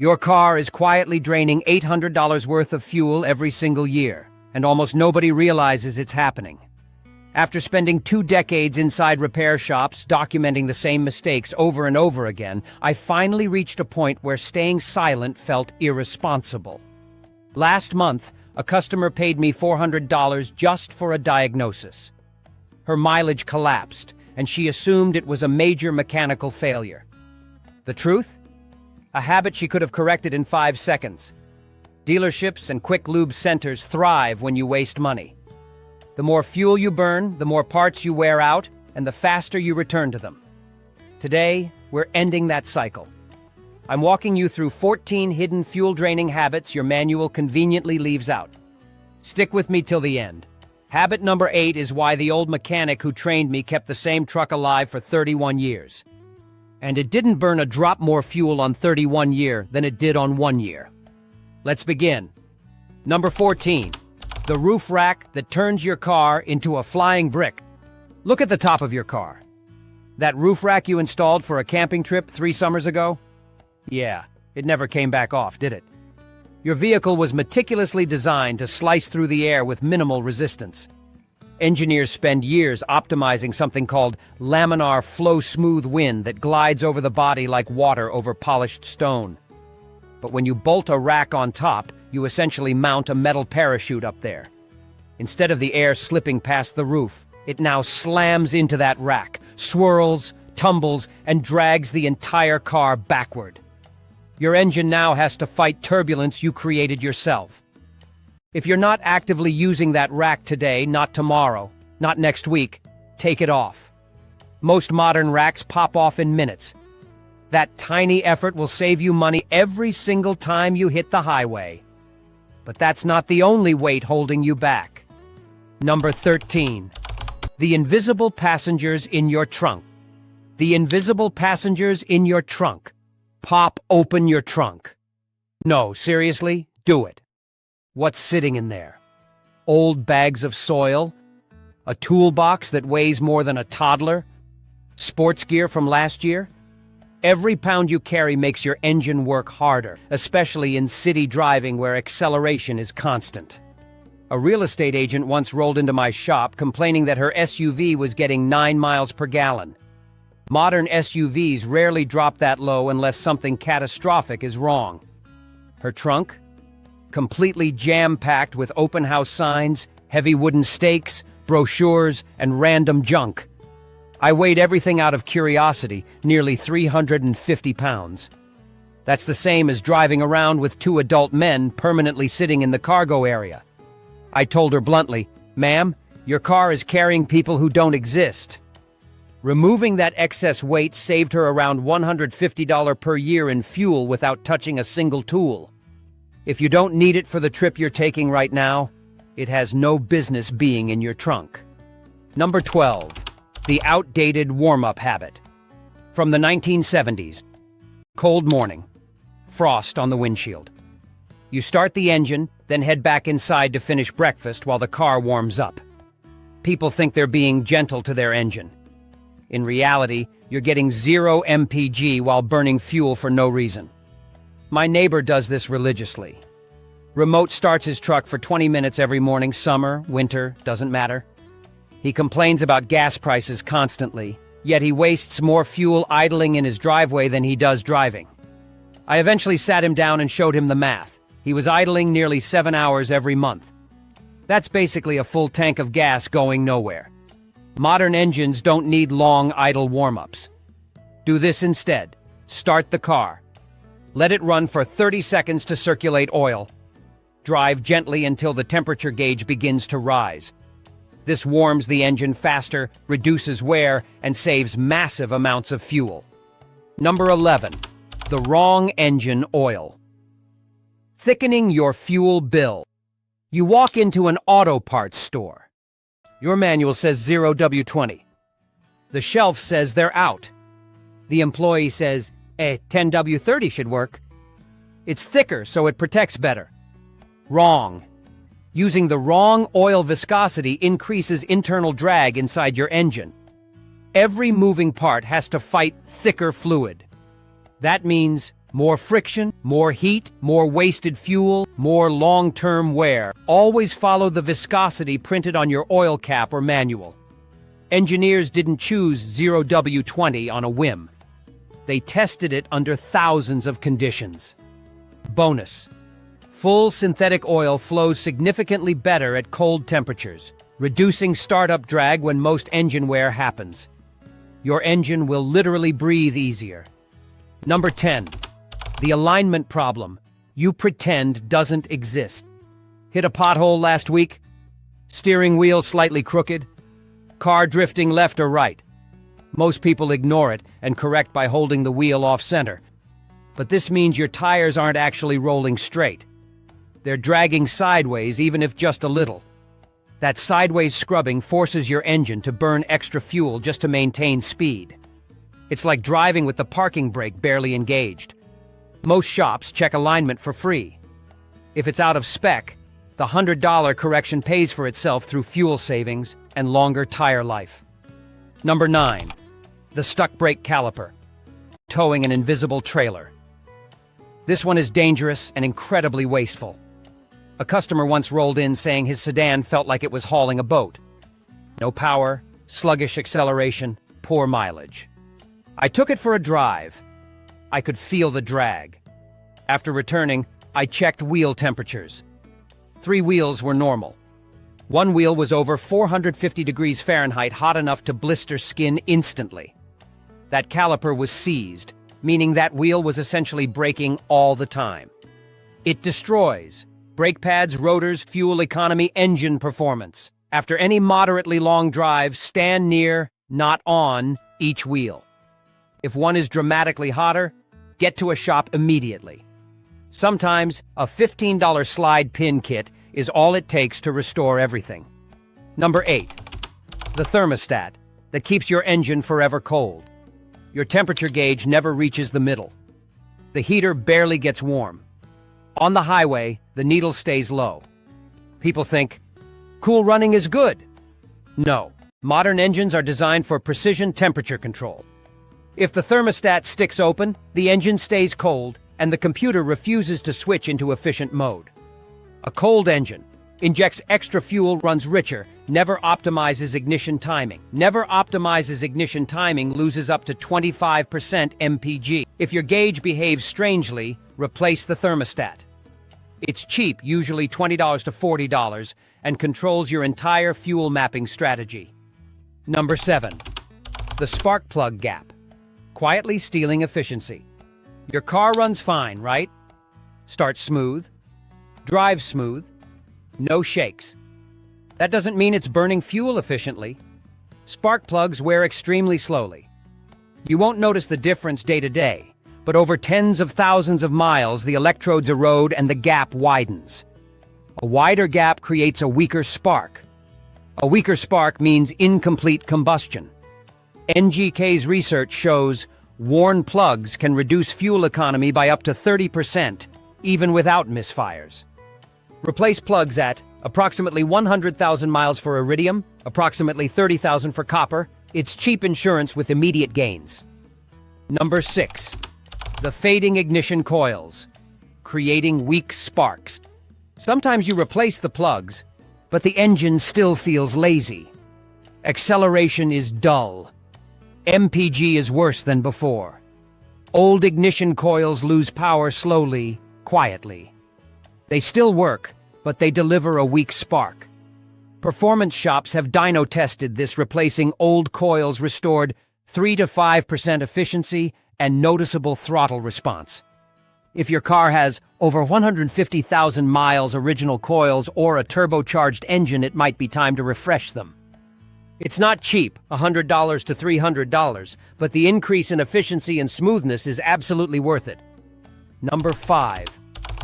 Your car is quietly draining $800 worth of fuel every single year, and almost nobody realizes it's happening. After spending 2 decades inside repair shops documenting the same mistakes over and over again, I finally reached a point where staying silent felt irresponsible. Last month, a customer paid me $400 just for a diagnosis. Her mileage collapsed, and she assumed it was a major mechanical failure. The truth? A habit she could have corrected in 5 seconds. Dealerships and quick lube centers thrive when you waste money. The more fuel you burn, the more parts you wear out, and the faster you return to them. Today, we're ending that cycle. I'm walking you through 14 hidden fuel-draining habits your manual conveniently leaves out. Stick with me till the end. Habit number 8 is why the old mechanic who trained me kept the same truck alive for 31 years. And it didn't burn a drop more fuel on 31 year than it did on 1 year. Let's begin. Number 14. The roof rack that turns your car into a flying brick. Look at the top of your car. That roof rack you installed for a camping trip 3 summers ago? Yeah, it never came back off, did it? Your vehicle was meticulously designed to slice through the air with minimal resistance. Engineers spend years optimizing something called laminar flow-smooth wind that glides over the body like water over polished stone. But when you bolt a rack on top, you essentially mount a metal parachute up there. Instead of the air slipping past the roof, it now slams into that rack, swirls, tumbles, and drags the entire car backward. Your engine now has to fight turbulence you created yourself. If you're not actively using that rack today, not tomorrow, not next week, take it off. Most modern racks pop off in minutes. That tiny effort will save you money every single time you hit the highway. But that's not the only weight holding you back. Number 13. The invisible passengers in your trunk. The invisible passengers in your trunk. Pop open your trunk. No, seriously, do it. What's sitting in there? Old bags of soil? A toolbox that weighs more than a toddler? Sports gear from last year? Every pound you carry makes your engine work harder, especially in city driving where acceleration is constant. A real estate agent once rolled into my shop complaining that her SUV was getting 9 miles per gallon. Modern SUVs rarely drop that low unless something catastrophic is wrong. Her trunk? Completely jam-packed with open house signs, heavy wooden stakes, brochures, and random junk. I weighed everything out of curiosity, nearly 350 pounds. That's the same as driving around with 2 adult men permanently sitting in the cargo area. I told her bluntly, "Ma'am, your car is carrying people who don't exist." Removing that excess weight saved her around $150 per year in fuel without touching a single tool. If you don't need it for the trip you're taking right now, it has no business being in your trunk. Number 12. The outdated warm-up habit. From the 1970s. Cold morning. Frost on the windshield. You start the engine, then head back inside to finish breakfast while the car warms up. People think they're being gentle to their engine. In reality, you're getting 0 MPG while burning fuel for no reason. My neighbor does this religiously. Remote starts his truck for 20 minutes every morning, summer, winter, doesn't matter. He complains about gas prices constantly, yet he wastes more fuel idling in his driveway than he does driving. I eventually sat him down and showed him the math. He was idling nearly 7 hours every month. That's basically a full tank of gas going nowhere. Modern engines don't need long idle warm-ups. Do this instead. Start the car. Let it run for 30 seconds to circulate oil. Drive gently until the temperature gauge begins to rise. This warms the engine faster, reduces wear, and saves massive amounts of fuel. Number 11. The wrong engine oil. Thickening your fuel bill. You walk into an auto parts store. Your manual says 0W20. The shelf says they're out. The employee says, 10W30 should work. It's thicker, so it protects better. Wrong. Using the wrong oil viscosity increases internal drag inside your engine. Every moving part has to fight thicker fluid. That means More friction, more heat, more wasted fuel, more long-term wear. Always follow the viscosity printed on your oil cap or manual. Engineers didn't choose 0W20 on a whim. They tested it under thousands of conditions. Bonus: full synthetic oil flows significantly better at cold temperatures, reducing startup drag when most engine wear happens. Your engine will literally breathe easier. Number 10. The alignment problem you pretend doesn't exist. Hit a pothole last week? Steering wheel slightly crooked? Car drifting left or right? Most people ignore it and correct by holding the wheel off-center. But this means your tires aren't actually rolling straight. They're dragging sideways, even if just a little. That sideways scrubbing forces your engine to burn extra fuel just to maintain speed. It's like driving with the parking brake barely engaged. Most shops check alignment for free. If it's out of spec, the $100 correction pays for itself through fuel savings and longer tire life. Number 9. The stuck brake caliper. Towing an invisible trailer. This one is dangerous and incredibly wasteful. A customer once rolled in saying his sedan felt like it was hauling a boat. No power, sluggish acceleration, poor mileage. I took it for a drive. I could feel the drag. After returning, I checked wheel temperatures. 3 wheels were normal. 1 wheel was over 450 degrees Fahrenheit, hot enough to blister skin instantly. That caliper was seized, meaning that wheel was essentially braking all the time. It destroys brake pads, rotors, fuel economy, engine performance. After any moderately long drive, stand near, not on, each wheel. If one is dramatically hotter, get to a shop immediately. Sometimes, a $15 slide pin kit is all it takes to restore everything. Number 8. The thermostat that keeps your engine forever cold. Your temperature gauge never reaches the middle. The heater barely gets warm. On the highway, the needle stays low. People think, cool running is good. No, modern engines are designed for precision temperature control. If the thermostat sticks open, the engine stays cold, and the computer refuses to switch into efficient mode. A cold engine injects extra fuel, runs richer, never optimizes ignition timing. Never optimizes ignition timing, loses up to 25% MPG. If your gauge behaves strangely, replace the thermostat. It's cheap, usually $20 to $40, and controls your entire fuel mapping strategy. Number 7. The spark plug gap. Quietly stealing efficiency. Your car runs fine, right? Starts smooth. Drives smooth. No shakes. That doesn't mean it's burning fuel efficiently. Spark plugs wear extremely slowly. You won't notice the difference day to day, but over tens of thousands of miles, the electrodes erode and the gap widens. A wider gap creates a weaker spark. A weaker spark means incomplete combustion. NGK's research shows worn plugs can reduce fuel economy by up to 30%, even without misfires. Replace plugs at approximately 100,000 miles for iridium, approximately 30,000 for copper. It's cheap insurance with immediate gains. Number 6. The fading ignition coils, creating weak sparks. Sometimes you replace the plugs, but the engine still feels lazy. Acceleration is dull. MPG is worse than before. Old ignition coils lose power slowly, quietly. They still work, but they deliver a weak spark. Performance shops have dyno tested this, replacing old coils restored 3 to 5% efficiency and noticeable throttle response. If your car has over 150,000 miles original coils or a turbocharged engine, it might be time to refresh them. It's not cheap, $100 to $300, but the increase in efficiency and smoothness is absolutely worth it. Number 5.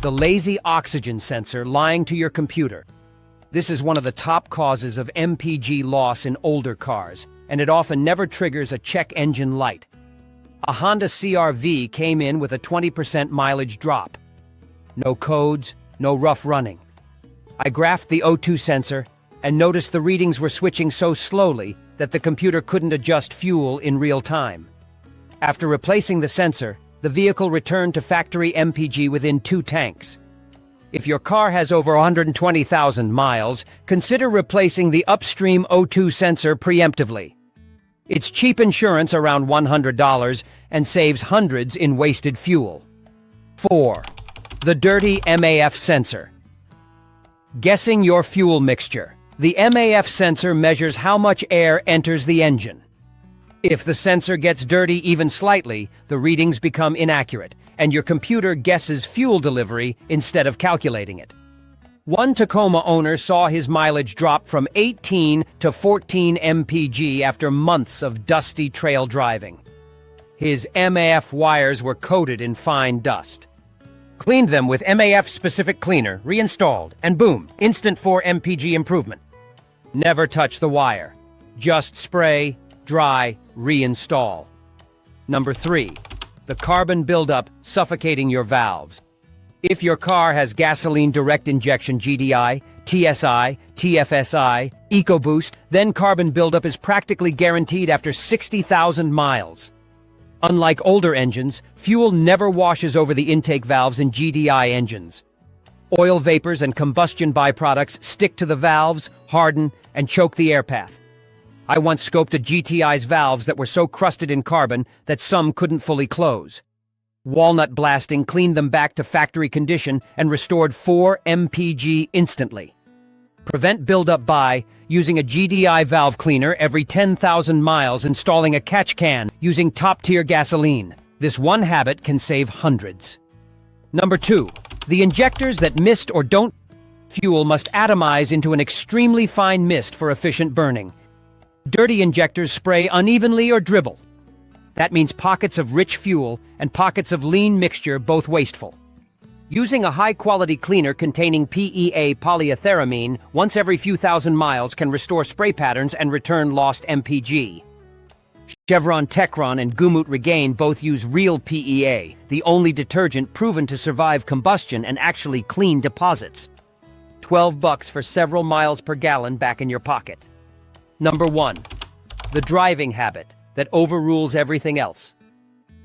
The lazy oxygen sensor lying to your computer. This is one of the top causes of MPG loss in older cars, and it often never triggers a check engine light. A Honda CR-V came in with a 20% mileage drop. No codes, no rough running. I graphed the O2 sensor and noticed the readings were switching so slowly that the computer couldn't adjust fuel in real time. After replacing the sensor, the vehicle returned to factory MPG within 2 tanks. If your car has over 120,000 miles, consider replacing the upstream O2 sensor preemptively. It's cheap insurance, around $100, and saves hundreds in wasted fuel. 4. The dirty MAF sensor. Guessing your fuel mixture. The MAF sensor measures how much air enters the engine. If the sensor gets dirty even slightly, the readings become inaccurate, and your computer guesses fuel delivery instead of calculating it. One Tacoma owner saw his mileage drop from 18 to 14 MPG after months of dusty trail driving. His MAF wires were coated in fine dust. Cleaned them with MAF-specific cleaner, reinstalled, and boom, instant 4 MPG improvement. Never touch the wire. Just spray, dry, reinstall. Number 3. The carbon buildup suffocating your valves. If your car has gasoline direct injection GDI, TSI, TFSI, EcoBoost, then carbon buildup is practically guaranteed after 60,000 miles. Unlike older engines, fuel never washes over the intake valves in GDI engines. Oil vapors and combustion byproducts stick to the valves, harden, and choke the air path. I once scoped a GTI's valves that were so crusted in carbon that some couldn't fully close. Walnut blasting cleaned them back to factory condition and restored 4 MPG instantly. Prevent buildup by using a GDI valve cleaner every 10,000 miles, installing a catch can using top-tier gasoline. This one habit can save hundreds. Number 2. The injectors that mist or don't fuel must atomize into an extremely fine mist for efficient burning. Dirty injectors spray unevenly or dribble. That means pockets of rich fuel and pockets of lean mixture, both wasteful. Using a high-quality cleaner containing PEA polyethyramine once every few thousand miles can restore spray patterns and return lost MPG. Chevron Techron and Gumut Regain both use real PEA, the only detergent proven to survive combustion and actually clean deposits. $12 for several miles per gallon back in your pocket. Number 1. The driving habit that overrules everything else.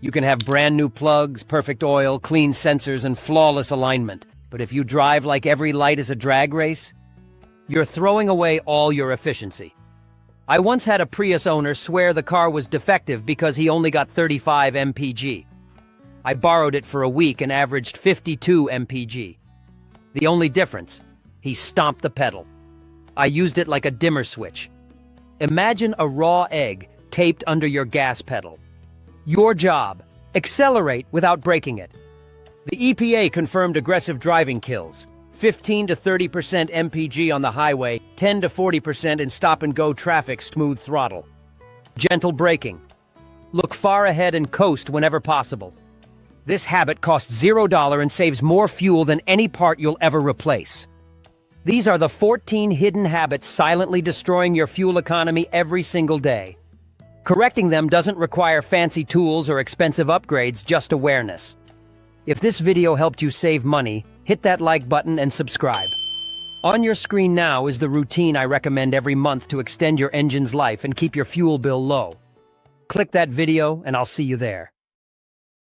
You can have brand new plugs, perfect oil, clean sensors, and flawless alignment. But if you drive like every light is a drag race, you're throwing away all your efficiency. I once had a Prius owner swear the car was defective because he only got 35 MPG. I borrowed it for a week and averaged 52 MPG. The only difference, he stomped the pedal. I used it like a dimmer switch. Imagine a raw egg taped under your gas pedal. Your job, accelerate without breaking it. The EPA confirmed aggressive driving kills. 15 to 30% MPG on the highway, 10 to 40% in stop-and-go traffic, smooth throttle. Gentle braking. Look far ahead and coast whenever possible. This habit costs $0 and saves more fuel than any part you'll ever replace. These are the 14 hidden habits silently destroying your fuel economy every single day. Correcting them doesn't require fancy tools or expensive upgrades, just awareness. If this video helped you save money, hit that like button and subscribe. On your screen now is the routine I recommend every month to extend your engine's life and keep your fuel bill low. Click that video and I'll see you there.